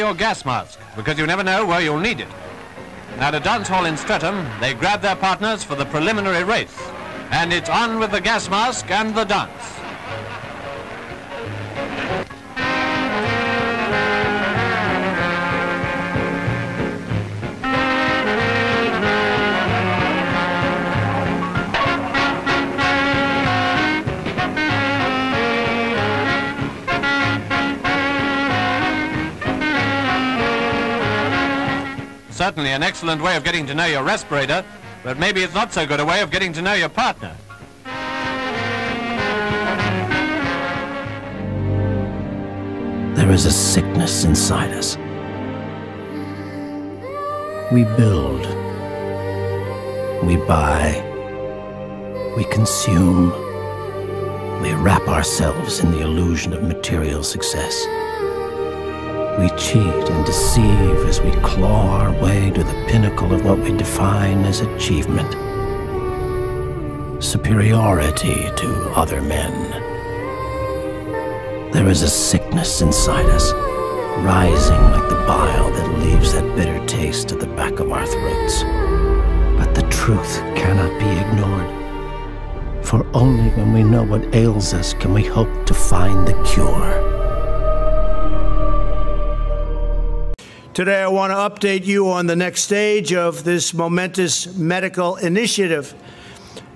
your gas mask, because you never know where you'll need it. At a dance hall in Streatham, they grab their partners for the preliminary race. And it's on with the gas mask and the dance. Certainly an excellent way of getting to know your respirator, but maybe it's not so good a way of getting to know your partner. There is a sickness inside us. We build, we buy, we consume, we wrap ourselves in the illusion of material success. We cheat and deceive as we claw our way to the pinnacle of what we define as achievement. Superiority to other men. There is a sickness inside us, rising like the bile that leaves that bitter taste at the back of our throats. But the truth cannot be ignored. For only when we know what ails us can we hope to find the cure. Today, I want to update you on the next stage of this momentous medical initiative.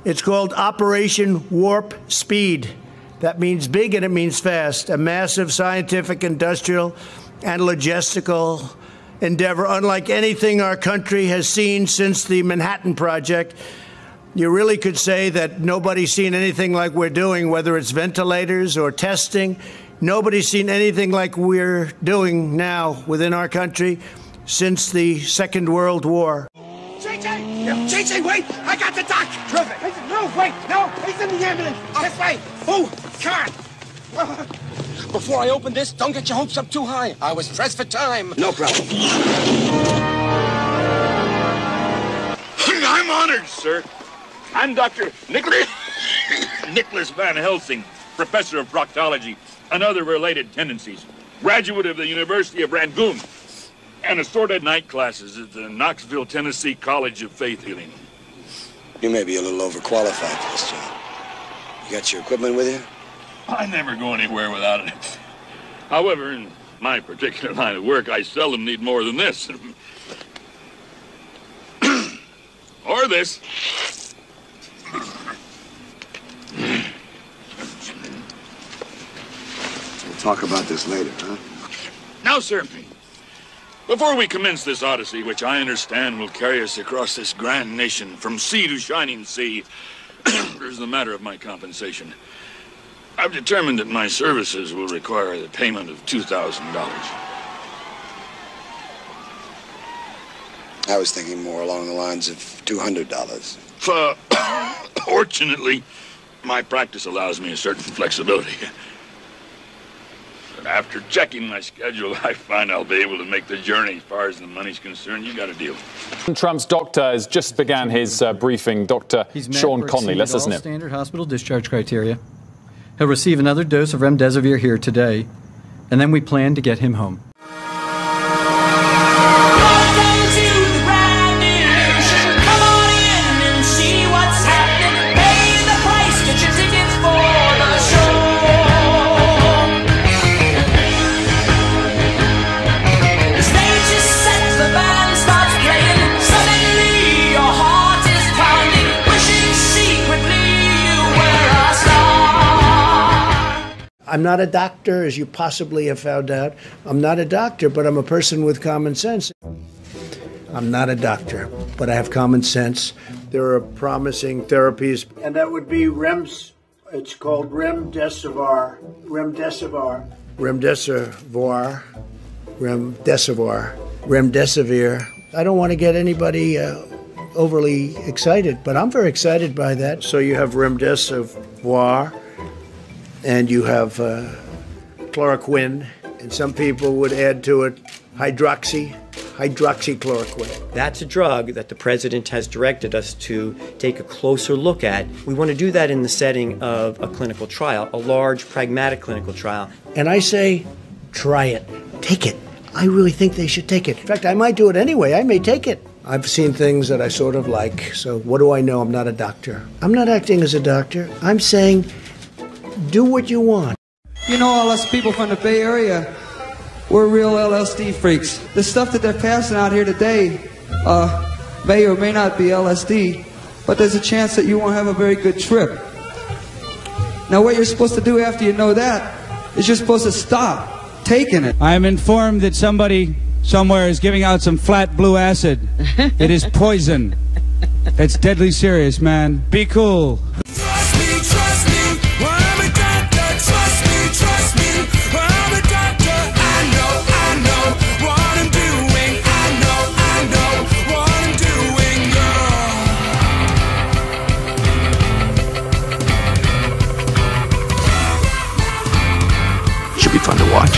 It's called Operation Warp Speed. That means big and it means fast. A massive scientific, industrial, and logistical endeavor unlike anything our country has seen since the Manhattan Project. You really could say that nobody's seen anything like we're doing, whether it's ventilators or testing. Nobody's seen anything like we're doing now within our country since the Second World War. JJ! Yeah. JJ, wait! I got the doc! Terrific! No, wait! No! He's in the ambulance! This way! Oh, come on! Before I open this, don't get your hopes up too high. I was pressed for time. No problem. I'm honored, sir. I'm Dr. Nicholas Van Helsing, professor of proctology and other related tendencies, graduate of the University of Rangoon, and assorted night classes at the Knoxville, Tennessee College of Faith Healing. You may be a little overqualified for this job. You got your equipment with you? I never go anywhere without it. However, in my particular line of work, I seldom need more than this. Or this. We'll talk about this later, huh? Now, sir, before we commence this odyssey, which I understand will carry us across this grand nation from sea to shining sea, there's the matter of my compensation. I've determined that my services will require the payment of $2,000. I was thinking more along the lines of $200. Fortunately, my practice allows me a certain flexibility. But after checking my schedule, I find I'll be able to make the journey as far as the money's concerned. You got a deal. Trump's doctor has just began his briefing. Dr. Sean Conley, let's listen in. Standard hospital discharge criteria. He'll receive another dose of remdesivir here today, and then we plan to get him home. I'm not a doctor, as you possibly have found out. I'm not a doctor, but I'm a person with common sense. I'm not a doctor, but I have common sense. There are promising therapies, and that would be it's called remdesivir. I don't want to get anybody overly excited, but I'm very excited by that. So you have remdesivir, and you have chloroquine, and some people would add to it hydroxychloroquine. That's a drug that the president has directed us to take a closer look at. We want to do that in the setting of a clinical trial, a large, pragmatic clinical trial. And I say, try it. Take it. I really think they should take it. In fact, I might do it anyway. I may take it. I've seen things that I sort of like, so what do I know? I'm not a doctor. I'm not acting as a doctor. I'm saying, do what you want. You know, all us people from the Bay Area, we're real LSD freaks. The stuff that they're passing out here today may or may not be LSD, but there's a chance that you won't have a very good trip. Now, what you're supposed to do after you know that is you're supposed to stop taking it. I am informed that somebody somewhere is giving out some flat blue acid. It is poison. It's deadly serious, man. Be cool. Trust me, I'm a doctor. Trust me, I'm a doctor. I know what I'm doing. I know what I'm doing, girl. Should be fun to watch.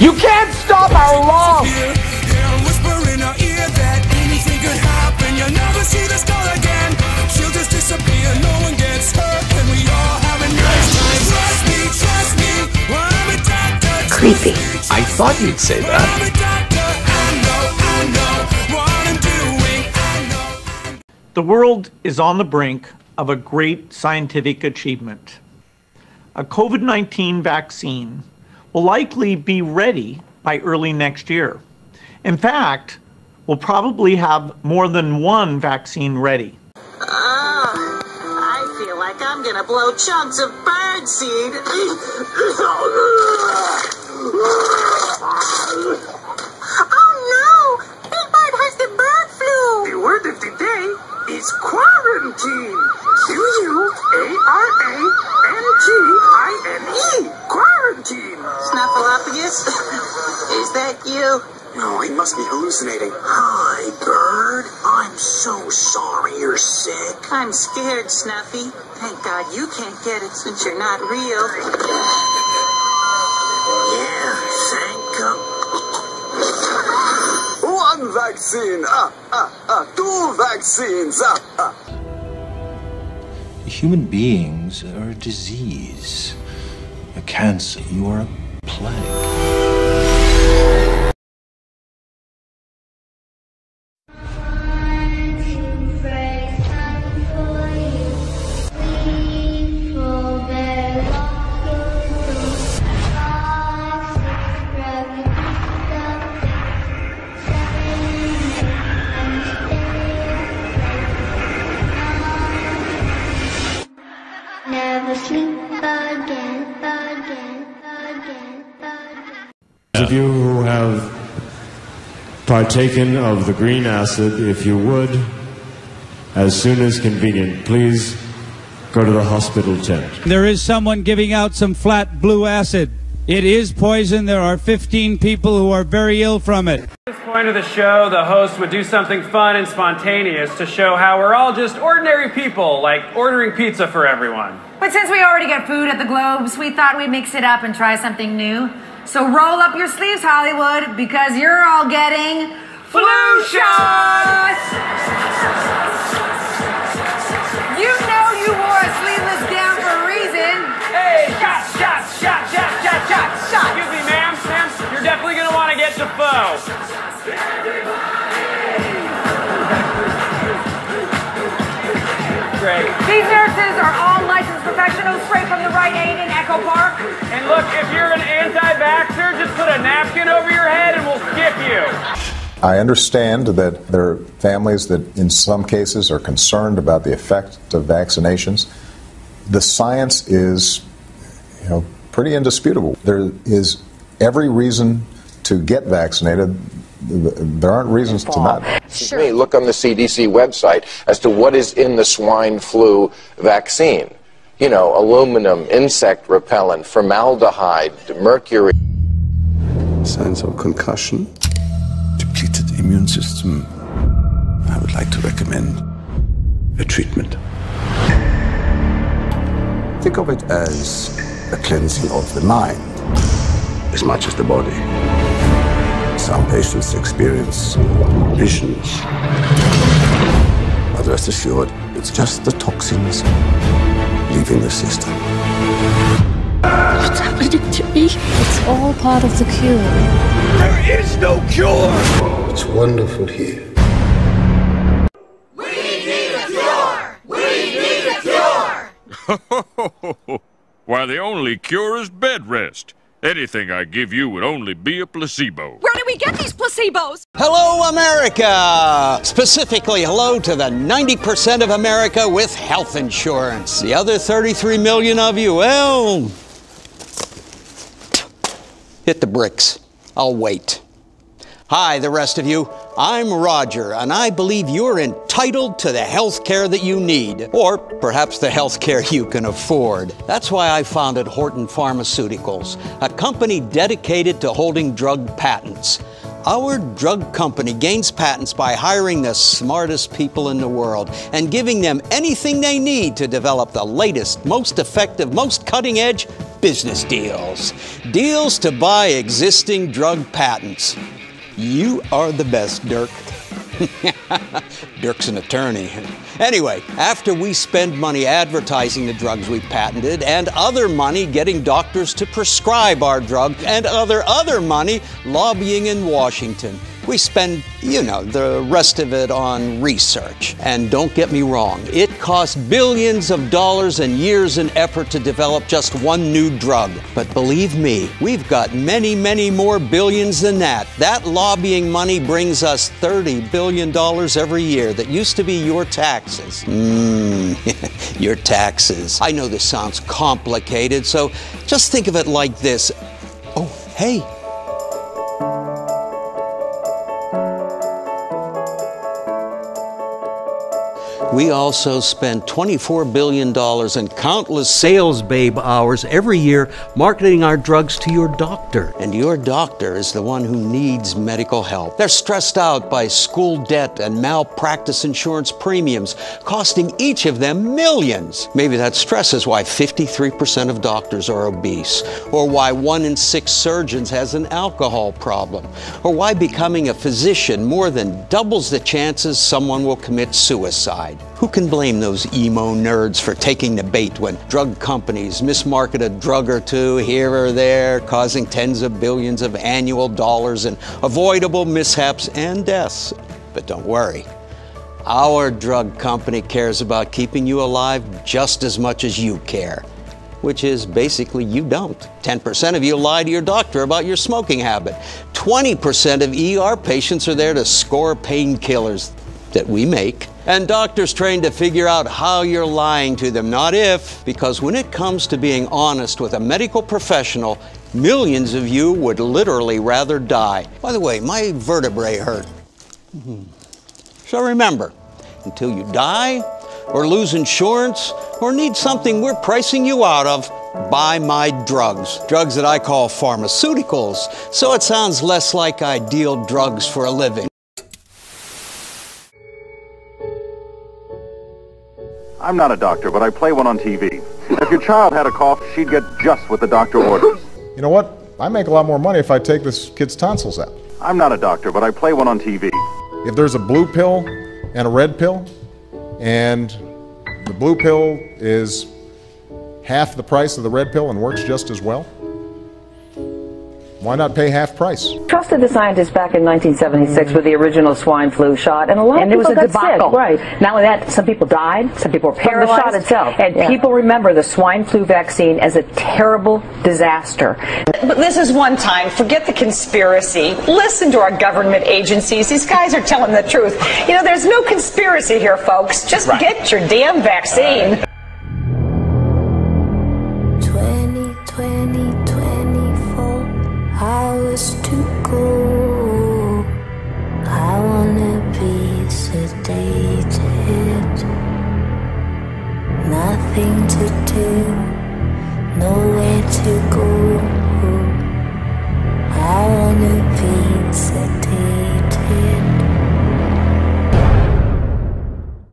You can't stop our love! Creepy. I thought you'd say that. The world is on the brink of a great scientific achievement. A COVID-19 vaccine will likely be ready by early next year. In fact, we'll probably have more than one vaccine ready. I feel like I'm gonna blow chunks of birdseed. Oh no! Big Bird has the bird flu! The word of the day is quarantine. Quarantine. Quarantine. Snuffleupagus? Is that you? No, he must be hallucinating. Hi, Bird. I'm so sorry you're sick. I'm scared, Snuffy. Thank God you can't get it since you're not real. Yeah, thank God. One vaccine. Two vaccines. Human beings are a disease, a cancer. You are a plague. Never sleep again. Those of you who have partaken of the green acid, if you would, as soon as convenient, please go to the hospital tent. There is someone giving out some flat blue acid. It is poison. There are 15 people who are very ill from it. At this point of the show, the host would do something fun and spontaneous to show how we're all just ordinary people, like ordering pizza for everyone. But since we already get food at the Globes, we thought we'd mix it up and try something new. So roll up your sleeves, Hollywood, because you're all getting flu shots! You know you wore a sleeveless gown for a reason. Hey, shot! Excuse me, ma'am. You're definitely going to want to get Defoe. Great. These nurses are all licensed professionals straight from the Rite Aid in Echo Park. And look, if you're an anti-vaxxer, just put a napkin over your head and we'll skip you. I understand that there are families that in some cases are concerned about the effect of vaccinations. The science is, pretty indisputable. There is every reason to get vaccinated. There aren't reasons to not. Sure. Look on the CDC website as to what is in the swine flu vaccine. Aluminum, insect repellent, formaldehyde, mercury. Signs of concussion, depleted immune system. I would like to recommend a treatment. Think of it as a cleansing of the mind as much as the body. Some patients experience visions. But rest assured, it's just the toxins leaving the system. What's happening to me? It's all part of the cure. There is no cure! It's wonderful here. We need a cure! We need a cure! Why, the only cure is bed rest. Anything I give you would only be a placebo. Where do we get these placebos? Hello, America! Specifically, hello to the 90% of America with health insurance. The other 33 million of you, well, hit the bricks. I'll wait. Hi, the rest of you. I'm Roger, and I believe you're entitled to the health care that you need, or perhaps the health care you can afford. That's why I founded Horton Pharmaceuticals, a company dedicated to holding drug patents. Our drug company gains patents by hiring the smartest people in the world and giving them anything they need to develop the latest, most effective, most cutting-edge business deals. Deals to buy existing drug patents. You are the best, Dirk. Dirk's an attorney. Anyway, after we spend money advertising the drugs we patented and other money getting doctors to prescribe our drug and other money lobbying in Washington, we spend, you know, the rest of it on research. And don't get me wrong, it costs billions of dollars and years and effort to develop just one new drug. But believe me, we've got many, many more billions than that. That lobbying money brings us $30 billion every year that used to be your taxes. Your taxes. I know this sounds complicated, so just think of it like this. Oh, hey. We also spend $24 billion in countless sales babe hours every year marketing our drugs to your doctor. And your doctor is the one who needs medical help. They're stressed out by school debt and malpractice insurance premiums, costing each of them millions. Maybe that stress is why 53% of doctors are obese, or why 1 in 6 surgeons has an alcohol problem, or why becoming a physician more than doubles the chances someone will commit suicide. Who can blame those emo nerds for taking the bait when drug companies mismarket a drug or two here or there, causing tens of billions of annual dollars in avoidable mishaps and deaths? But don't worry. Our drug company cares about keeping you alive just as much as you care, which is basically you don't. 10% of you lie to your doctor about your smoking habit. 20% of ER patients are there to score painkillers that we make. And doctors trained to figure out how you're lying to them, not if, because when it comes to being honest with a medical professional, millions of you would literally rather die. By the way, my vertebrae hurt. So remember, until you die, or lose insurance, or need something we're pricing you out of, buy my drugs. Drugs that I call pharmaceuticals, so it sounds less like I deal drugs for a living. I'm not a doctor, but I play one on TV. If your child had a cough, she'd get just what the doctor orders. You know what? I make a lot more money if I take this kid's tonsils out. I'm not a doctor, but I play one on TV. If there's a blue pill and a red pill, and the blue pill is half the price of the red pill and works just as well, why not pay half price? Trusted the scientists back in 1976 with the original swine flu shot, and a lot of people got sick. Right. Not only that, some people died, some people were paralyzed. From the shot itself. And people remember the swine flu vaccine as a terrible disaster. But this is one time. Forget the conspiracy. Listen to our government agencies. These guys are telling the truth. You know, there's no conspiracy here, folks. Just get your damn vaccine. 24 hours to go. I wanna be sedated. Nothing to do, nowhere to go. I wanna be sedated.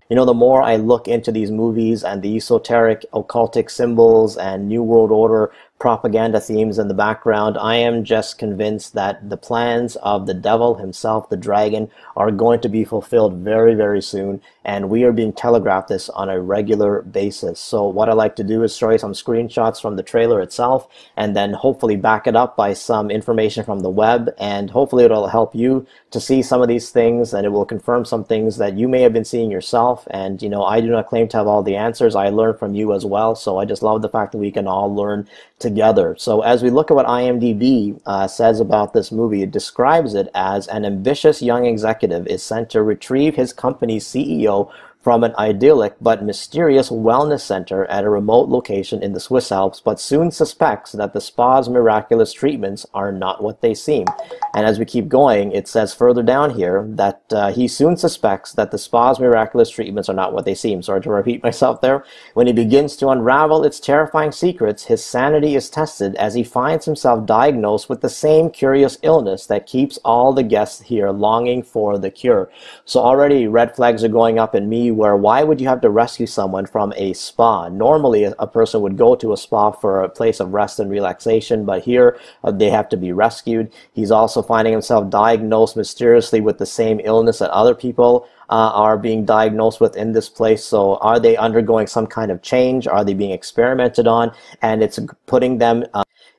You know, the more I look into these movies and the esoteric occultic symbols and New World Order propaganda themes in the background. I am just convinced that the plans of the devil himself, the dragon, are going to be fulfilled very, very soon, and we are being telegraphed this on a regular basis. So what I like to do is show you some screenshots from the trailer itself, and then hopefully back it up by some information from the web, and hopefully it'll help you to see some of these things, and it will confirm some things that you may have been seeing yourself. And you know, I do not claim to have all the answers. I learn from you as well, so I just love the fact that we can all learn together. So as we look at what IMDb says about this movie, it describes it as an ambitious young executive is sent to retrieve his company's CEO from an idyllic but mysterious wellness center at a remote location in the Swiss Alps, but soon suspects that the spa's miraculous treatments are not what they seem. And as we keep going, it says further down here that he soon suspects that the spa's miraculous treatments are not what they seem. Sorry to repeat myself there. When he begins to unravel its terrifying secrets, his sanity is tested as he finds himself diagnosed with the same curious illness that keeps all the guests here longing for the cure. So already red flags are going up in me, where why would you have to rescue someone from a spa? Normally a person would go to a spa for a place of rest and relaxation, but here they have to be rescued. He's also finding himself diagnosed mysteriously with the same illness that other people are being diagnosed with in this place. So are they undergoing some kind of change? Are they being experimented on? And it's putting them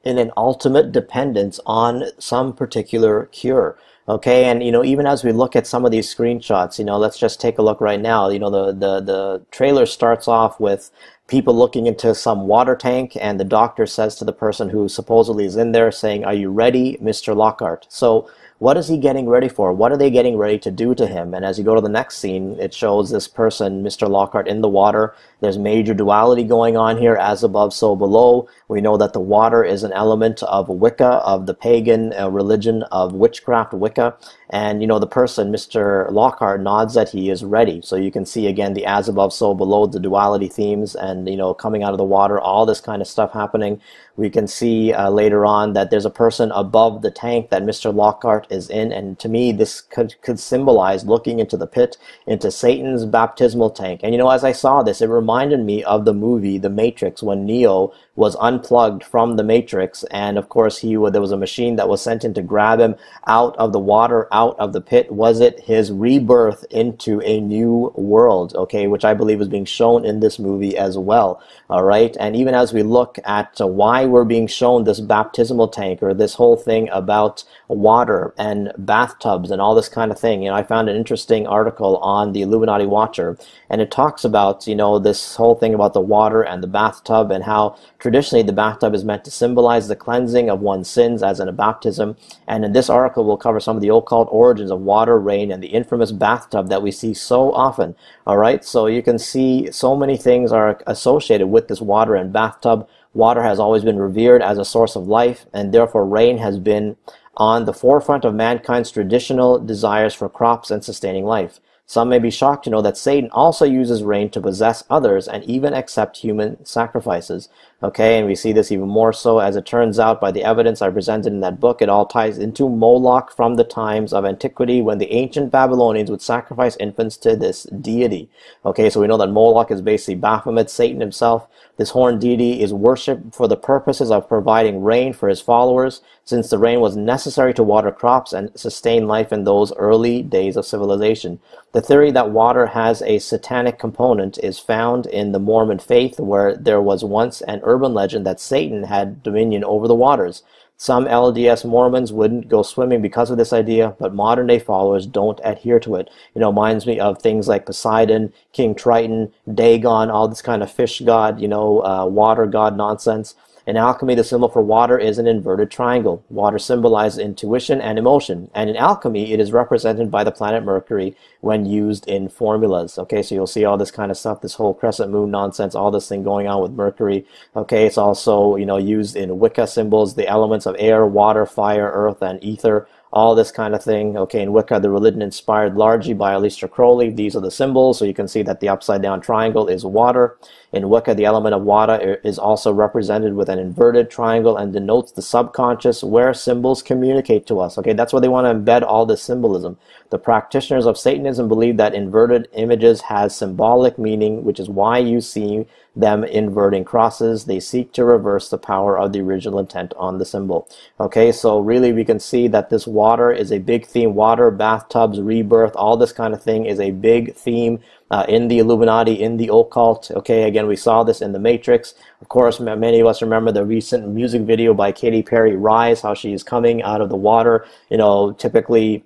in an ultimate dependence on some particular cure. Okay, and you know, even as we look at some of these screenshots, you know, let's just take a look right now. You know, the trailer starts off with people looking into some water tank, and the doctor says to the person who supposedly is in there, saying, "Are you ready, Mr. Lockhart?" So what is he getting ready for? What are they getting ready to do to him? And as you go to the next scene, it shows this person, Mr. Lockhart, in the water. There's major duality going on here, as above, so below. We know that the water is an element of Wicca, of the pagan religion of witchcraft, Wicca. And, you know, the person, Mr. Lockhart, nods that he is ready. So you can see, again, the as above, so below, the duality themes, and, you know, coming out of the water, all this kind of stuff happening. We can see later on that there's a person above the tank that Mr. Lockhart is in, and to me this could symbolize looking into the pit, into Satan's baptismal tank. And you know, as I saw this, it reminded me of the movie The Matrix, when Neo was unplugged from the Matrix, and of course there was a machine that was sent in to grab him out of the water, out of the pit. Was it his rebirth into a new world, okay, which I believe is being shown in this movie as well. All right, and even as we look at why we're being shown this baptismal tank, or this whole thing about water and bathtubs and all this kind of thing, you know, I found an interesting article on the Illuminati Watcher, and it talks about, you know, this whole thing about the water and the bathtub, and how traditionally the bathtub is meant to symbolize the cleansing of one's sins, as in a baptism. And in this article we'll cover some of the occult origins of water, rain, and the infamous bathtub that we see so often. All right, so you can see so many things are associated with this water and bathtub. Water has always been revered as a source of life, and therefore rain has been on the forefront of mankind's traditional desires for crops and sustaining life. Some may be shocked to know that Satan also uses rain to possess others and even accept human sacrifices. Okay, and we see this even more so, as it turns out, by the evidence I presented in that book. It all ties into Moloch from the times of antiquity, when the ancient Babylonians would sacrifice infants to this deity. Okay, so we know that Moloch is basically Baphomet, Satan himself. This horned deity is worshipped for the purposes of providing rain for his followers, since the rain was necessary to water crops and sustain life in those early days of civilization. The theory that water has a satanic component is found in the Mormon faith, where there was once an urban legend that Satan had dominion over the waters. Some LDS Mormons wouldn't go swimming because of this idea, but modern day followers don't adhere to it. You know, reminds me of things like Poseidon, King Triton, Dagon, all this kind of fish god, you know, water god nonsense. In alchemy, the symbol for water is an inverted triangle. Water symbolizes intuition and emotion, and in alchemy, it is represented by the planet Mercury when used in formulas. Okay, so you'll see all this kind of stuff, this whole crescent moon nonsense, all this thing going on with Mercury. Okay, it's also, you know, used in Wicca symbols, the elements of air, water, fire, earth, and ether. All this kind of thing. Okay, in Wicca, the religion inspired largely by Aleister Crowley. These are the symbols, so you can see that the upside down triangle is water. In Wicca, the element of water is also represented with an inverted triangle and denotes the subconscious, where symbols communicate to us. Okay, that's where they want to embed all this symbolism. The practitioners of Satanism believe that inverted images has symbolic meaning, which is why you see them inverting crosses. They seek to reverse the power of the original intent on the symbol. Okay, so really we can see that this water is a big theme. Water, bathtubs, rebirth, all this kind of thing is a big theme in the Illuminati, in the occult. Okay, again, we saw this in The Matrix. Of course, many of us remember the recent music video by Katy Perry, Rise, how she is coming out of the water, you know, typically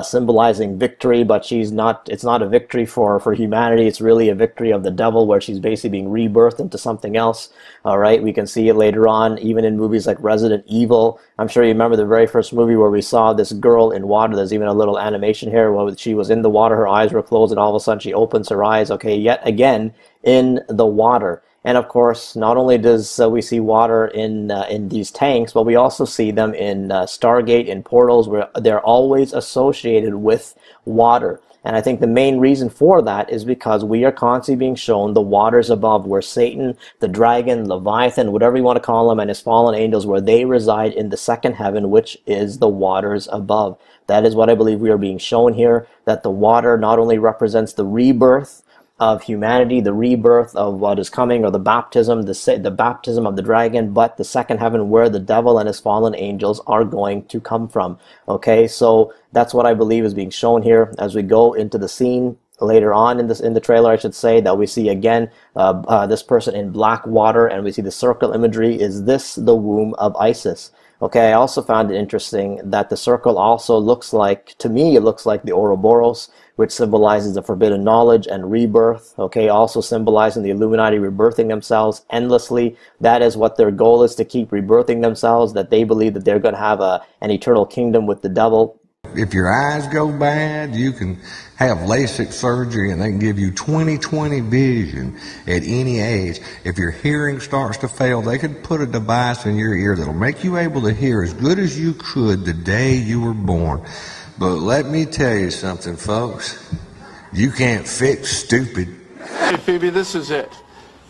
symbolizing victory, but she's not, it's not a victory for humanity. It's really a victory of the devil, where she's basically being rebirthed into something else. All right, we can see it later on, even in movies like Resident Evil. I'm sure you remember the very first movie where we saw this girl in water. There's even a little animation here where she was in the water, her eyes were closed, and all of a sudden she opens her eyes, okay, yet again in the water. And of course, not only does we see water in these tanks, but we also see them in Stargate, in portals, where they're always associated with water. And I think the main reason for that is because we are constantly being shown the waters above, where Satan, the dragon, Leviathan, whatever you want to call him, and his fallen angels, where they reside in the second heaven, which is the waters above. That is what I believe we are being shown here, that the water not only represents the rebirth of humanity, the rebirth of what is coming, or the baptism, the baptism of the dragon, but the second heaven, where the devil and his fallen angels are going to come from. Okay, so that's what I believe is being shown here as we go into the scene later on in the trailer, I should say, that we see again this person in black water, and we see the circle imagery. Is this the womb of Isis? Okay, I also found it interesting that the circle also looks like, to me, it looks like the Ouroboros, which symbolizes the forbidden knowledge and rebirth. Okay, also symbolizing the Illuminati rebirthing themselves endlessly. That is what their goal is, to keep rebirthing themselves, that they believe that they're going to have an eternal kingdom with the devil. If your eyes go bad, you can have LASIK surgery and they can give you 20/20 vision at any age. If your hearing starts to fail, they could put a device in your ear that'll make you able to hear as good as you could the day you were born. But let me tell you something, folks. You can't fix stupid. Hey, Phoebe, this is it.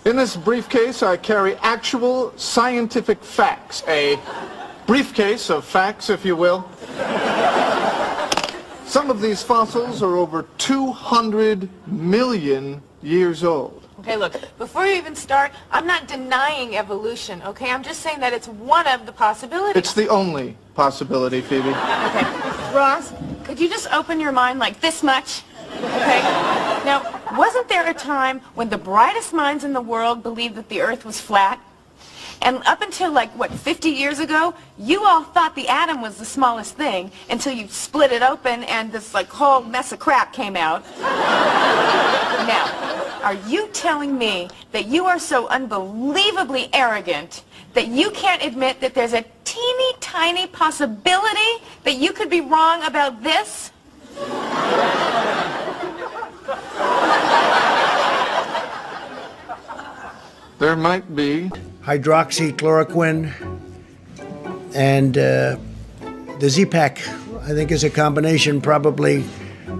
In this briefcase, I carry actual scientific facts. A briefcase of facts, if you will. Some of these fossils are over 200 million years old. Okay, look, before you even start, I'm not denying evolution, okay? I'm just saying that it's one of the possibilities. It's the only possibility, Phoebe. Okay, Ross, could you just open your mind like this much? Okay? Now, wasn't there a time when the brightest minds in the world believed that the Earth was flat? And up until, like, what, 50 years ago, you all thought the atom was the smallest thing until you split it open and this, like, whole mess of crap came out. Now, are you telling me that you are so unbelievably arrogant that you can't admit that there's a teeny tiny possibility that you could be wrong about this? There might be. Hydroxychloroquine and the Z-Pack, I think, is a combination, probably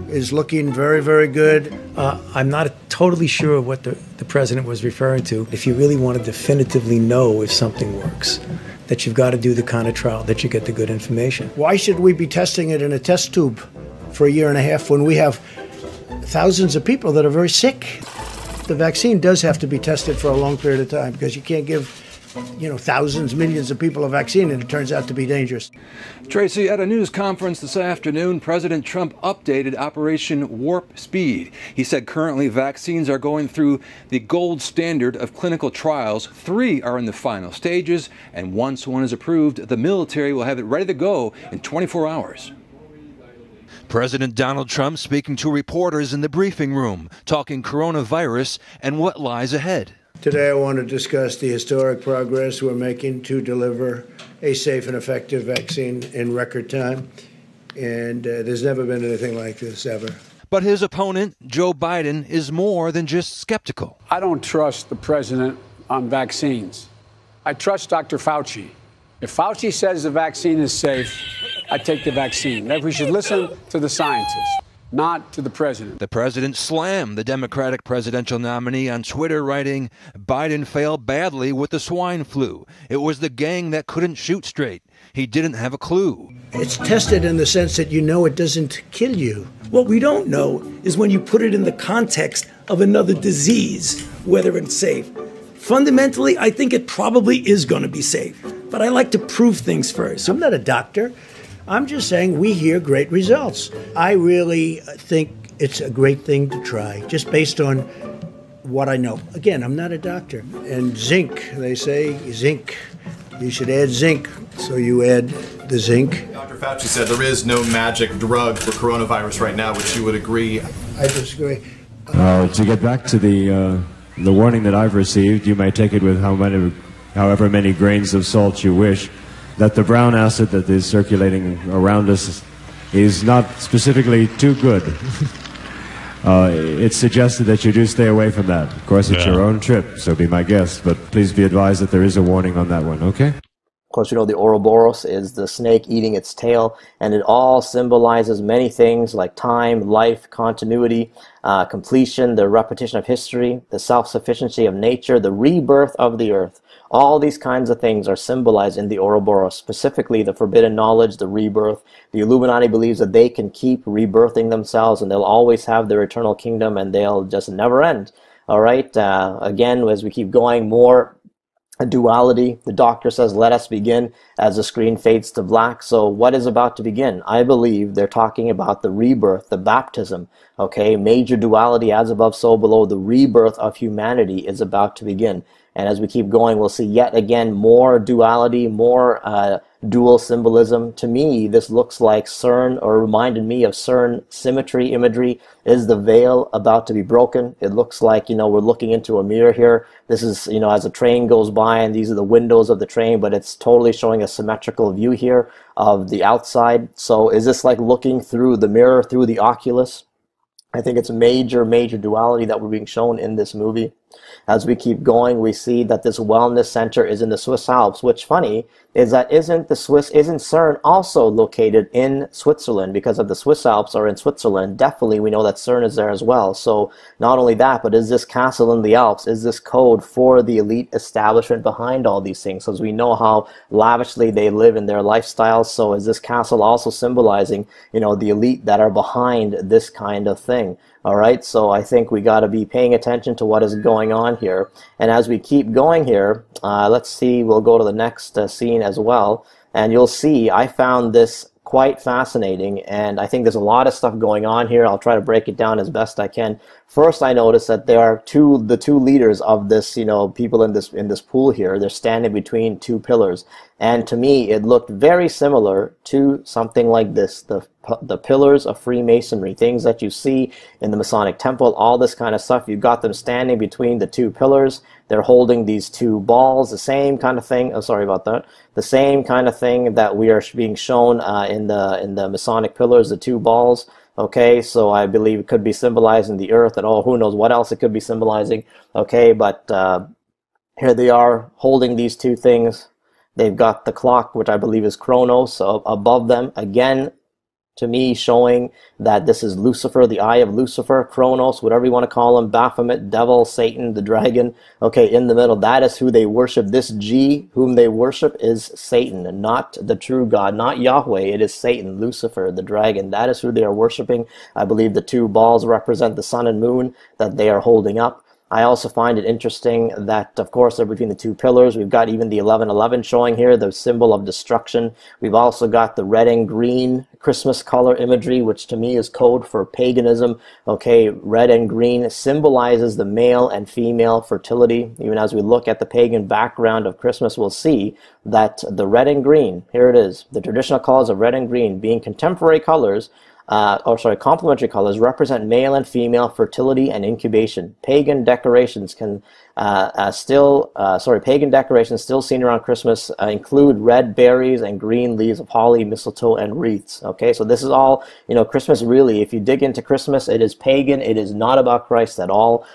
is looking very, very good. I'm not totally sure what the president was referring to. If you really want to definitively know if something works, that you've got to do the kind of trial that you get the good information. Why should we be testing it in a test tube for a year and a half when we have thousands of people that are very sick? The vaccine does have to be tested for a long period of time, because you can't give, thousands, millions of people a vaccine and it turns out to be dangerous. Tracy, at a news conference this afternoon, President Trump updated Operation Warp Speed. He said currently vaccines are going through the gold standard of clinical trials. 3 are in the final stages, and once one is approved, the military will have it ready to go in 24 hours. President Donald Trump speaking to reporters in the briefing room, talking coronavirus and what lies ahead. Today I want to discuss the historic progress we're making to deliver a safe and effective vaccine in record time. And there's never been anything like this, ever. But his opponent, Joe Biden, is more than just skeptical. I don't trust the president on vaccines. I trust Dr. Fauci. If Fauci says the vaccine is safe, I take the vaccine. We should listen to the scientists, not to the president. The president slammed the Democratic presidential nominee on Twitter, writing, "Biden failed badly with the swine flu. It was the gang that couldn't shoot straight. He didn't have a clue." It's tested in the sense that it doesn't kill you. What we don't know is when you put it in the context of another disease, whether it's safe. Fundamentally, I think it probably is going to be safe, but I like to prove things first. I'm not a doctor. I'm just saying we hear great results. I really think it's a great thing to try, just based on what I know. Again, I'm not a doctor. And zinc, they say zinc. You should add zinc. So you add the zinc. Dr. Fauci said there is no magic drug for coronavirus right now, which you would agree. I disagree. To get back to the warning that I've received, you may take it with however many grains of salt you wish, that the brown acid that is circulating around us is not specifically too good. It's suggested that you do stay away from that. Of course, it's your own trip, so be my guest, but please be advised that there is a warning on that one, okay? Of course, you know the Ouroboros is the snake eating its tail, and it all symbolizes many things like time, life, continuity, completion, the repetition of history, the self-sufficiency of nature, the rebirth of the earth. All these kinds of things are symbolized in the Ouroboros, specifically the forbidden knowledge, the rebirth. The Illuminati believes that they can keep rebirthing themselves, and they'll always have their eternal kingdom, and they'll just never end. All right, again, as we keep going, more duality. The doctor says, let us begin, as the screen fades to black. So what is about to begin? I believe they're talking about the rebirth, the baptism. Okay, major duality, as above, so below. The rebirth of humanity is about to begin. And as we keep going, we'll see yet again more duality, more dual symbolism. To me, this looks like CERN, or reminded me of CERN symmetry imagery. Is the veil about to be broken? It looks like, you know, we're looking into a mirror here. This is, you know, as a train goes by, and these are the windows of the train, but it's totally showing a symmetrical view here of the outside. So is this like looking through the mirror, through the Oculus? I think it's major duality that we're being shown in this movie. As we keep going, we see that this wellness center is in the Swiss Alps, which funny is that isn't CERN also located in Switzerland? Because of the Swiss Alps are in Switzerland, definitely we know that CERN is there as well. So not only that, but is this castle in the Alps, is this code for the elite establishment behind all these things? So as we know how lavishly they live in their lifestyles, so is this castle also symbolizing, you know, the elite that are behind this kind of thing? All right, so I think we got to be paying attention to what is going on here. And as we keep going here, let's see, we'll go to the next scene as well. And you'll see, I found this quite fascinating, and I think there's a lot of stuff going on here. I'll try to break it down as best I can. First, I noticed that there are the two leaders of this, you know, people in this pool here. They're standing between two pillars, and to me, it looked very similar to something like this: the pillars of Freemasonry, things that you see in the Masonic Temple, all this kind of stuff. You've got them standing between the two pillars. They're holding these two balls, the same kind of thing. Oh, sorry about that. The same kind of thing that we are being shown in the Masonic pillars, the two balls. Okay, so I believe it could be symbolizing the earth, and oh, who knows what else it could be symbolizing. Okay, but here they are holding these two things. They've got the clock, which I believe is Chronos, above them. Again, to me, showing that this is Lucifer, the eye of Lucifer, Chronos, whatever you want to call him, Baphomet, devil, Satan, the dragon. Okay, in the middle, that is who they worship. This G, whom they worship, is Satan, not the true God, not Yahweh. It is Satan, Lucifer, the dragon. That is who they are worshiping. I believe the two balls represent the sun and moon that they are holding up. I also find it interesting that, of course, they're between the two pillars. We've got even the 1111 showing here, the symbol of destruction. We've also got the red and green Christmas color imagery, which to me is code for paganism. Okay, red and green symbolizes the male and female fertility. Even as we look at the pagan background of Christmas, we'll see that the red and green, here it is, the traditional colors of red and green being contemporary colors, complementary colors, represent male and female fertility and incubation. Pagan decorations can pagan decorations still seen around Christmas include red berries and green leaves of holly, mistletoe, and wreaths. Okay, so this is all, you know, Christmas really, if you dig into Christmas, it is pagan. It is not about Christ at all.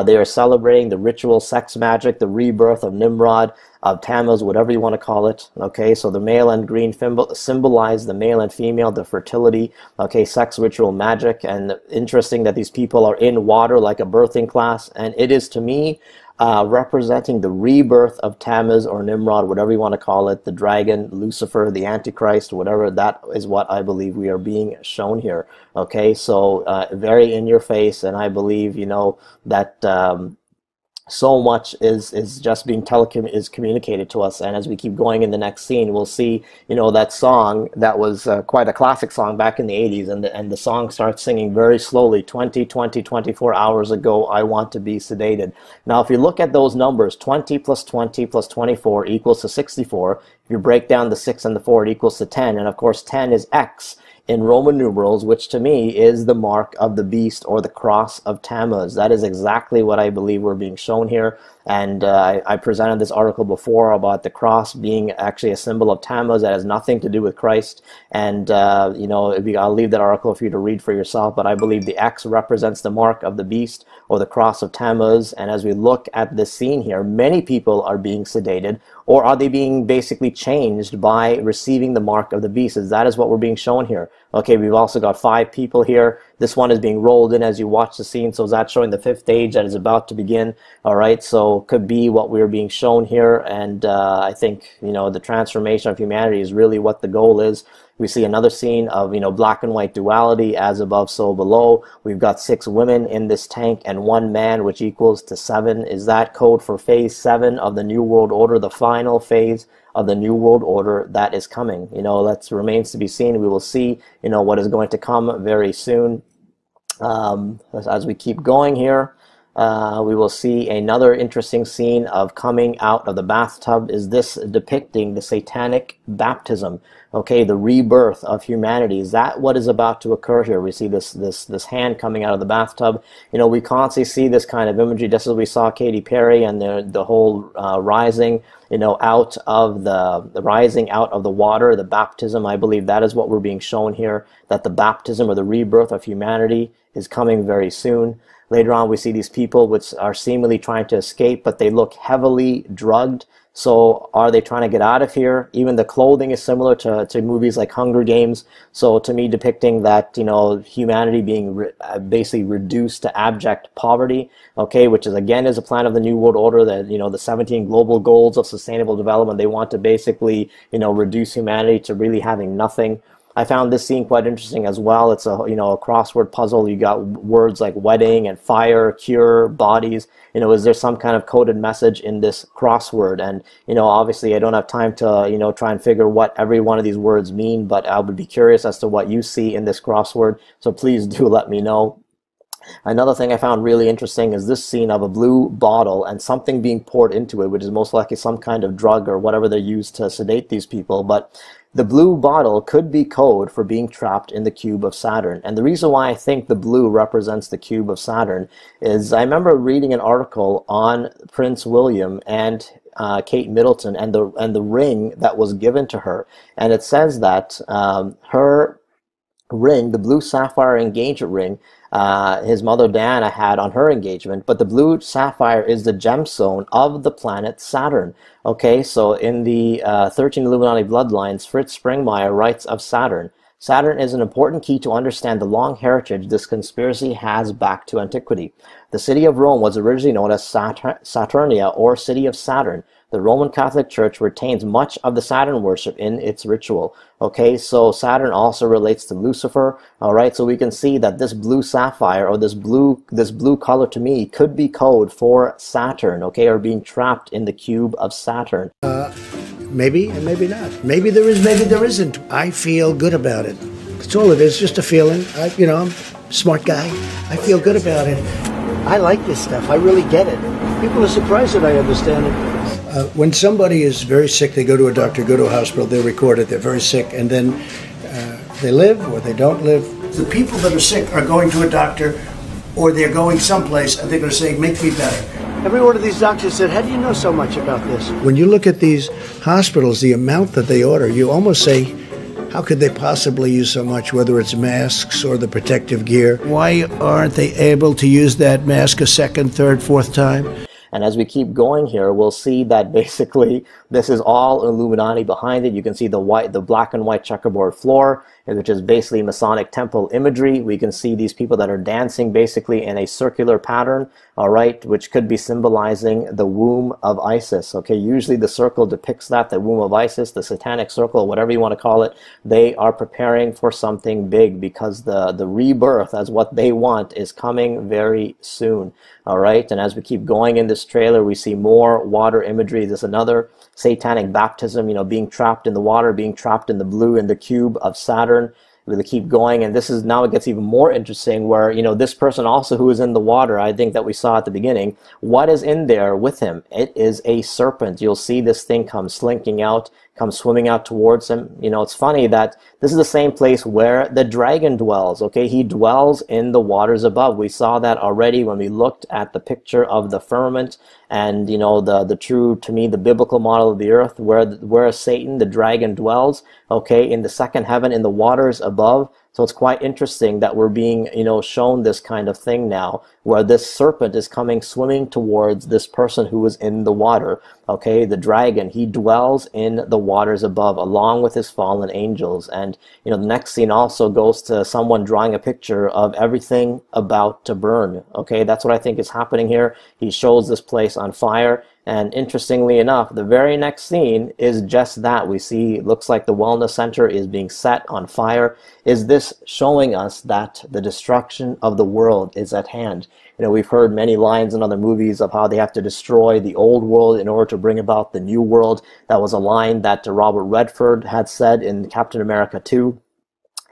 They are celebrating the ritual sex magic, the rebirth of Nimrod, of Tammuz, whatever you want to call it. Okay, so the male and green symbolize the male and female, the fertility, okay, sex ritual magic. And interesting that these people are in water like a birthing class, and it is to me representing the rebirth of Tammuz or Nimrod, whatever you want to call it, the dragon, Lucifer, the Antichrist, whatever. That is what I believe we are being shown here. Okay, so very in your face, and I believe, you know, that so much is just being communicated to us. And as we keep going in the next scene, we'll see, you know, that song that was quite a classic song back in the 80s, and the song starts singing very slowly, 24 hours ago, I want to be sedated. Now, if you look at those numbers, 20 plus 20 plus 24 equals to 64. If you break down the 6 and the 4, it equals to 10. And of course, 10 is X in Roman numerals, which to me is the mark of the beast or the cross of Tammuz. That is exactly what I believe we're being shown here. And I presented this article before about the cross being actually a symbol of Tammuz that has nothing to do with Christ. And, you know, I'll leave that article for you to read for yourself. But I believe the X represents the mark of the beast or the cross of Tammuz. And as we look at this scene here, many people are being sedated, or are they being basically changed by receiving the mark of the beast? That is what we're being shown here. Okay, we've also got 5 people here. This one is being rolled in as you watch the scene, so that's showing the 5th age that is about to begin. All right, so could be what we're being shown here, and I think, you know, the transformation of humanity is really what the goal is. We see another scene of, you know, black and white duality, as above, so below. We've got 6 women in this tank and 1 man, which equals to 7. Is that code for phase 7 of the New World Order, the final phase of the New World Order that is coming? You know, that remains to be seen. We will see, you know, what is going to come very soon. As we keep going here, we will see another interesting scene of coming out of the bathtub. Is this depicting the satanic baptism? Okay, the rebirth of humanity. Is that what is about to occur here? We see this hand coming out of the bathtub. You know, we constantly see this kind of imagery, just as we saw Katy Perry and the whole rising, you know, out of the rising out of the water, the baptism. I believe that is what we're being shown here, that the baptism or the rebirth of humanity is coming very soon. Later on, we see these people which are seemingly trying to escape, but they look heavily drugged. So are they trying to get out of here? Even the clothing is similar to movies like Hunger Games. So to me, depicting that, you know, humanity being basically reduced to abject poverty, okay, which is again is a plan of the New World Order, that, you know, the 17 global goals of sustainable development. They want to basically, you know, reduce humanity to really having nothing. I found this scene quite interesting as well. It's a, you know, a crossword puzzle. You got words like wedding and fire, cure, bodies. You know, is there some kind of coded message in this crossword? And, you know, obviously I don't have time to, you know, try and figure what every one of these words mean, but I would be curious as to what you see in this crossword. So please do let me know. Another thing I found really interesting is this scene of a blue bottle and something being poured into it, which is most likely some kind of drug or whatever they use to sedate these people. But the blue bottle could be code for being trapped in the cube of Saturn. And the reason why I think the blue represents the cube of Saturn is I remember reading an article on Prince William and Kate Middleton and the ring that was given to her. And it says that her ring, the blue sapphire engagement ring, his mother Diana had on her engagement, but the blue sapphire is the gemstone of the planet Saturn. Okay, so in the 13 Illuminati bloodlines, Fritz Springmeier writes of Saturn. Saturn is an important key to understand the long heritage this conspiracy has back to antiquity. The city of Rome was originally known as Saturnia, or City of Saturn. The Roman Catholic Church retains much of the Saturn worship in its ritual. Okay, so Saturn also relates to Lucifer. All right, so we can see that this blue sapphire, or this blue color to me, could be code for Saturn, okay, or being trapped in the cube of Saturn. Maybe and maybe not. Maybe there is, maybe there isn't. I feel good about it. That's all it is, just a feeling. You know, I'm a smart guy. I feel good about it. I like this stuff. I really get it. People are surprised that I understand it. When somebody is very sick, they go to a doctor, go to a hospital, they record it, they're very sick, and then they live or they don't live. The people that are sick are going to a doctor or they're going someplace and they're going to say, make me better. Every one of these doctors said, how do you know so much about this? When you look at these hospitals, the amount that they order, you almost say, how could they possibly use so much, whether it's masks or the protective gear? Why aren't they able to use that mask a second, third, fourth time? And as we keep going here, we'll see that basically this is all Illuminati behind it. You can see the black and white checkerboard floor. which is basically Masonic temple imagery. We can see these people that are dancing basically in a circular pattern, all right, which could be symbolizing the womb of Isis. Okay, usually the circle depicts that, the womb of Isis, the satanic circle, whatever you want to call it. They are preparing for something big because the rebirth, as what they want, is coming very soon. All right, and as we keep going in this trailer, we see more water imagery. There's another satanic baptism, you know, being trapped in the water, being trapped in the blue, in the cube of Saturn. We'll keep going, and this is now it gets even more interesting, where, you know, this person also who is in the water, I think that we saw at the beginning, what is in there with him? It is a serpent. You'll see this thing come slinking out, come swimming out towards him. You know, it's funny that this is the same place where the dragon dwells. Okay, he dwells in the waters above. We saw that already when we looked at the picture of the firmament, and, you know, the true, to me, the biblical model of the earth, where Satan, the dragon, dwells, okay, in the second heaven, in the waters above. So it's quite interesting that we're being, you know, shown this kind of thing now, where this serpent is coming swimming towards this person who is in the water. Okay, the dragon, he dwells in the waters above along with his fallen angels. And, you know, the next scene also goes to someone drawing a picture of everything about to burn. Okay, that's what I think is happening here. He shows this place on fire. And interestingly enough, the very next scene is just that. We see, it looks like the wellness center is being set on fire. Is this showing us that the destruction of the world is at hand? You know, we've heard many lines in other movies of how they have to destroy the old world in order to bring about the new world. That was a line that Robert Redford had said in Captain America 2.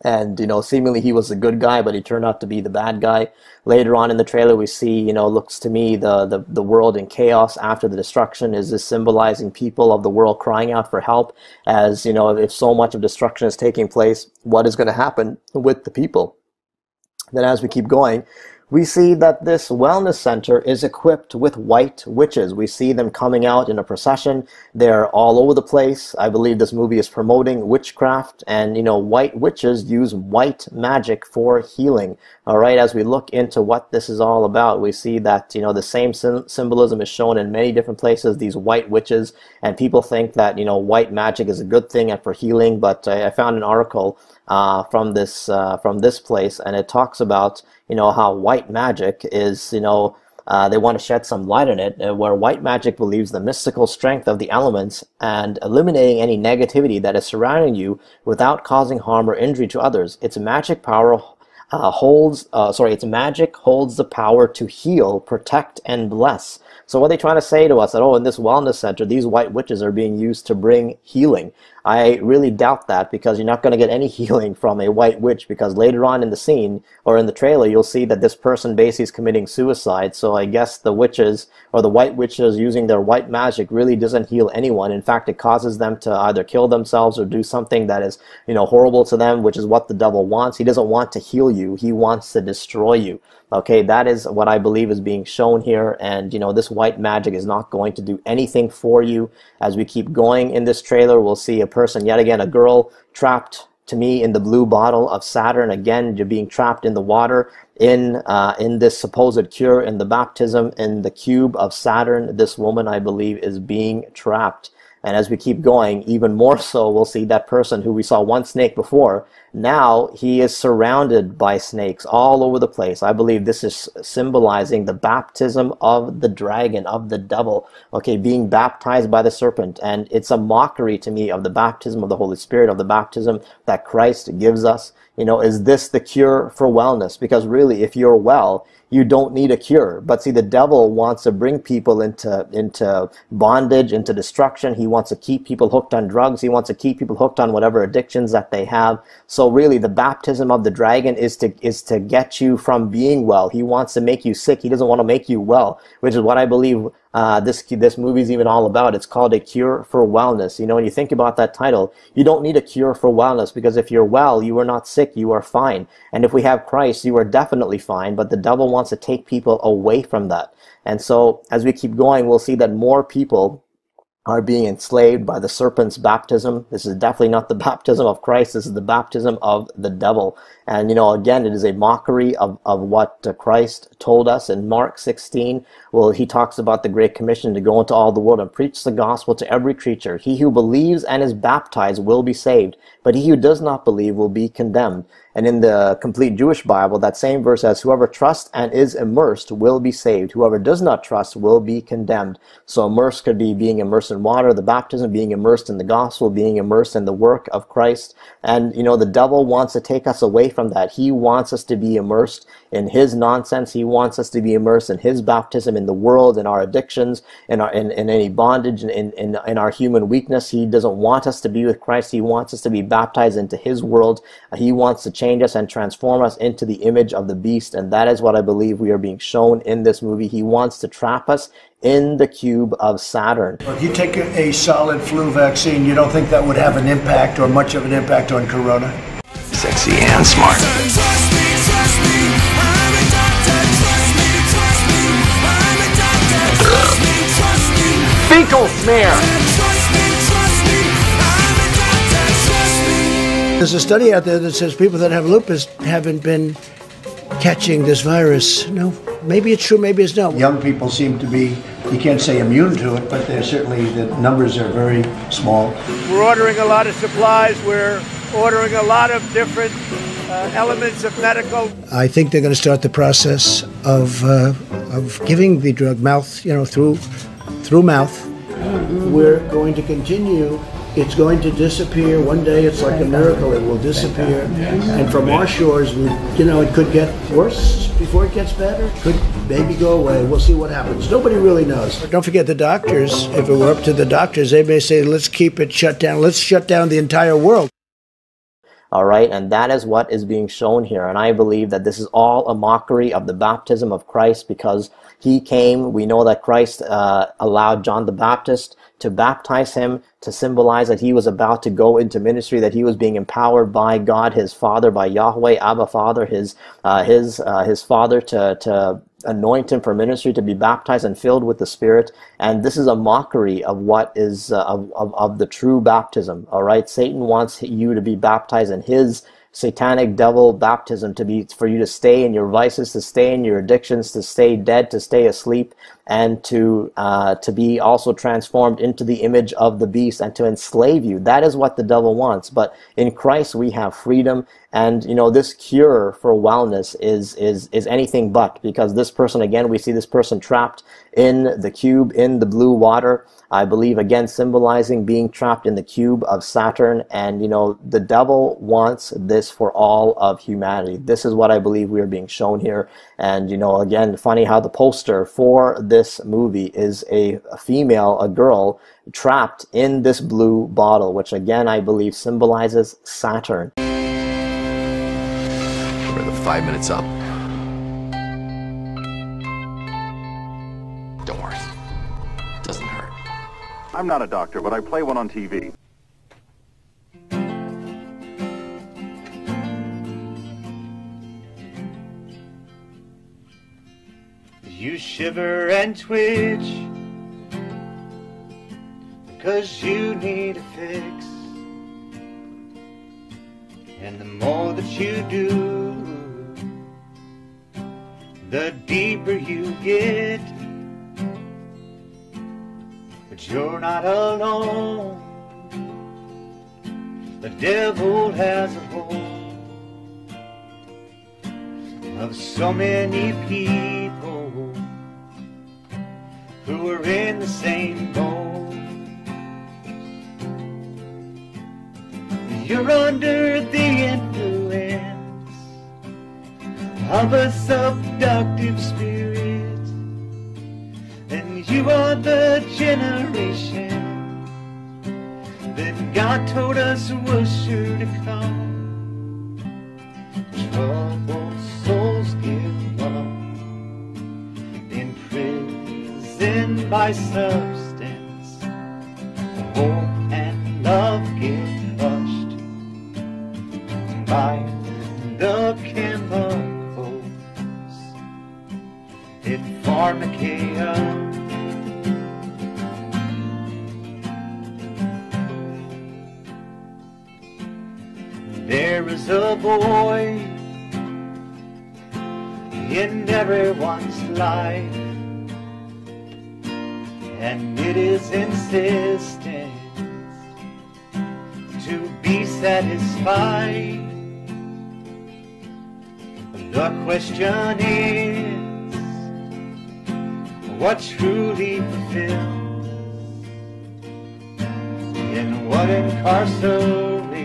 And, you know, seemingly he was the good guy, but he turned out to be the bad guy. Later on in the trailer, we see, you know, looks to me the world in chaos after the destruction. Is this symbolizing people of the world crying out for help? As, you know, if so much of destruction is taking place, what is going to happen with the people? Then as we keep going, we see that this wellness center is equipped with white witches. We see them coming out in a procession. They're all over the place. I believe this movie is promoting witchcraft, and, you know, white witches use white magic for healing. All right, as we look into what this is all about, we see that, you know, the same symbolism is shown in many different places, these white witches, and people think that, you know, white magic is a good thing and for healing. But I found an article from this place, and it talks about, you know, how white magic is, you know, they want to shed some light on it, where white magic believes the mystical strength of the elements and eliminating any negativity that is surrounding you without causing harm or injury to others. Its magic power its magic holds the power to heal, protect, and bless. So what are they trying to say to us? That, oh, in this wellness center, these white witches are being used to bring healing. I really doubt that, because you're not going to get any healing from a white witch, because later on in the scene, or in the trailer, you'll see that this person basically is committing suicide. So I guess the witches, or the white witches using their white magic, really doesn't heal anyone. In fact, it causes them to either kill themselves or do something that is, you know, horrible to them, which is what the devil wants. He doesn't want to heal you. He wants to destroy you. Okay, that is what I believe is being shown here. And, you know, this white magic is not going to do anything for you. As we keep going in this trailer, we'll see a person, yet again, a girl trapped, to me, in the blue bottle of Saturn. Again, you're being trapped in the water, in this supposed cure, in the baptism, in the cube of Saturn. This woman, I believe, is being trapped. And as we keep going, even more so, we'll see that person who we saw one snake before. Now he is surrounded by snakes all over the place. I believe this is symbolizing the baptism of the dragon, of the devil, okay, being baptized by the serpent. And it's a mockery to me of the baptism of the Holy Spirit, of the baptism that Christ gives us. You know, is this the cure for wellness? Because really, if you're well, you don't need a cure. But see, the devil wants to bring people into bondage, into destruction. He wants to keep people hooked on drugs. He wants to keep people hooked on whatever addictions that they have. So really, the baptism of the dragon is to get you from being well. He wants to make you sick. He doesn't want to make you well, which is what I believe this movie is even all about. It's called A Cure for Wellness. You know, when you think about that title, you don't need a cure for wellness, because if you're well, you are not sick, you are fine. And if we have Christ, you are definitely fine. But the devil wants to take people away from that. And so as we keep going, we'll see that more people are being enslaved by the serpent's baptism. This is definitely not the baptism of Christ. This is the baptism of the devil. And, you know, again, it is a mockery of what Christ told us in Mark 16. Well, he talks about the Great Commission to go into all the world and preach the gospel to every creature. He who believes and is baptized will be saved, but he who does not believe will be condemned. And in the Complete Jewish Bible, that same verse says, whoever trusts and is immersed will be saved. Whoever does not trust will be condemned. So immersed could be being immersed in water, the baptism, being immersed in the gospel, being immersed in the work of Christ. And, you know, the devil wants to take us away from that. He wants us to be immersed in his nonsense. He wants us to be immersed in his baptism, in the world, in our addictions, in any bondage, in our human weakness. He doesn't want us to be with Christ. He wants us to be baptized into his world. He wants to change us and transform us into the image of the beast. And that is what I believe we are being shown in this movie. He wants to trap us in the cube of Saturn. If you take a solid flu vaccine, you don't think that would have an impact or much of an impact on corona? Sexy and smart. Fecal smear. There's a study out there that says people that have lupus haven't been catching this virus. No, maybe it's true, maybe it's not. Young people seem to be, you can't say immune to it, but they're certainly, the numbers are very small. We're ordering a lot of supplies. We're ordering a lot of different elements of medical. I think they're going to start the process of giving the drug through mouth. We're going to continue. It's going to disappear. One day it's like a miracle. It will disappear. And from our shores, it could get worse before it gets better. It could maybe go away. We'll see what happens. Nobody really knows. Don't forget the doctors. If it were up to the doctors, they may say, let's keep it shut down. Let's shut down the entire world. All right, and that is what is being shown here. And I believe that this is all a mockery of the baptism of Christ, because he came. We know that Christ allowed John the Baptist to baptize him, to symbolize that he was about to go into ministry, that he was being empowered by God, his Father, by Yahweh, Abba Father, his Father, to anoint him for ministry, to be baptized and filled with the Spirit. And this is a mockery of what is of the true baptism. All right, Satan wants you to be baptized in his satanic devil baptism, for you to stay in your vices, to stay in your addictions, to stay dead, to stay asleep, and to be also transformed into the image of the beast and to enslave you. That is what the devil wants. But in Christ we have freedom, and this cure for wellness is anything but, because this person, again, we see this person trapped in the cube, in the blue water. I believe, again, symbolizing being trapped in the cube of Saturn. And, the devil wants this for all of humanity. This is what I believe we are being shown here. And, again, funny how the poster for this movie is a female, a girl, trapped in this blue bottle, which, again, I believe symbolizes Saturn. We're the 5 minutes up. Don't worry. It doesn't hurt. I'm not a doctor, but I play one on TV. You shiver and twitch because you need a fix. And the more that you do, the deeper you get. But you're not alone. The devil has a hold of so many people who are in the same boat. You're under the influence of a seductive spirit, and you are the generation that God told us was sure to come. Troubled souls give up, imprisoned by substance, hope and love get crushed by the chemicals in pharmacia. There is a void in everyone's life, and it is insistence to be satisfied. The question is, what truly fulfills, and what incarcerates,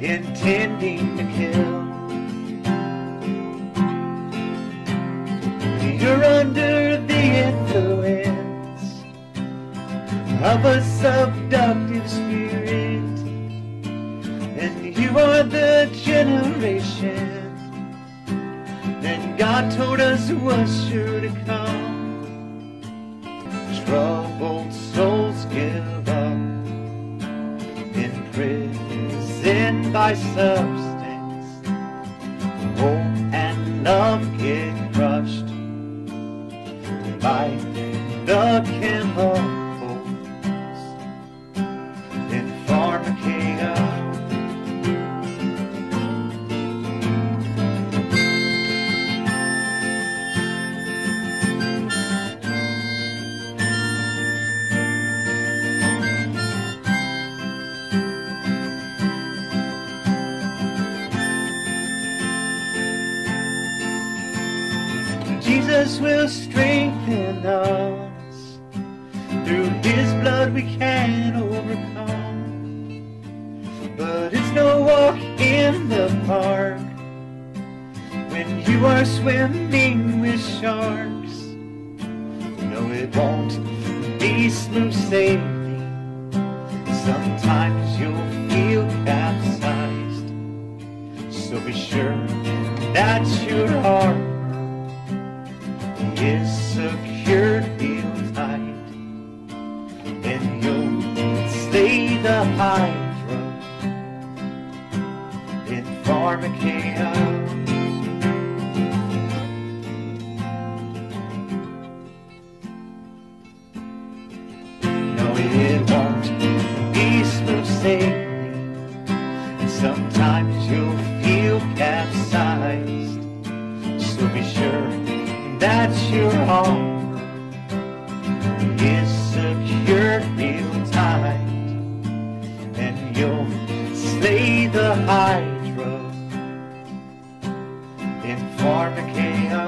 intending to kill. You're under the influence of a seductive spirit, and you are the generation that God told us was sure to come. Troubled souls give up, imprisoned by substance. Hope and love get crushed by the chemicals in pharmacia. Jesus will strengthen us. Through His blood we can overcome. But it's no walk in the park when you are swimming with sharks. No, it won't be smooth sailing. Sometimes you'll feel capsized. So be sure that your heart is secured real tight, and you'll stay the Hydra in pharmacia. No, it won't be smooth sailing, and sometimes you'll feel capsized. So be sure that your arm is secured real tight, and you'll slay the Hydra in pharmacia.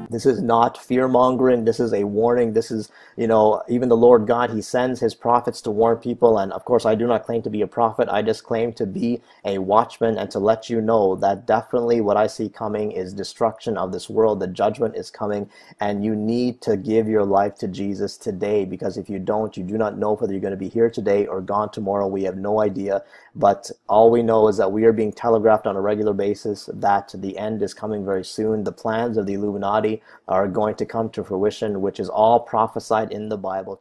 This is not fear-mongering. This is a warning. This is, you know, even the Lord God, He sends His prophets to warn people. And of course, I do not claim to be a prophet. I just claim to be a watchman and to let you know that definitely what I see coming is destruction of this world. The judgment is coming, and you need to give your life to Jesus today, because if you don't, you do not know whether you're going to be here today or gone tomorrow. We have no idea. But all we know is that we are being telegraphed on a regular basis that the end is coming very soon. The plans of the Illuminati are going to come to fruition, which is all prophesied in the Bible.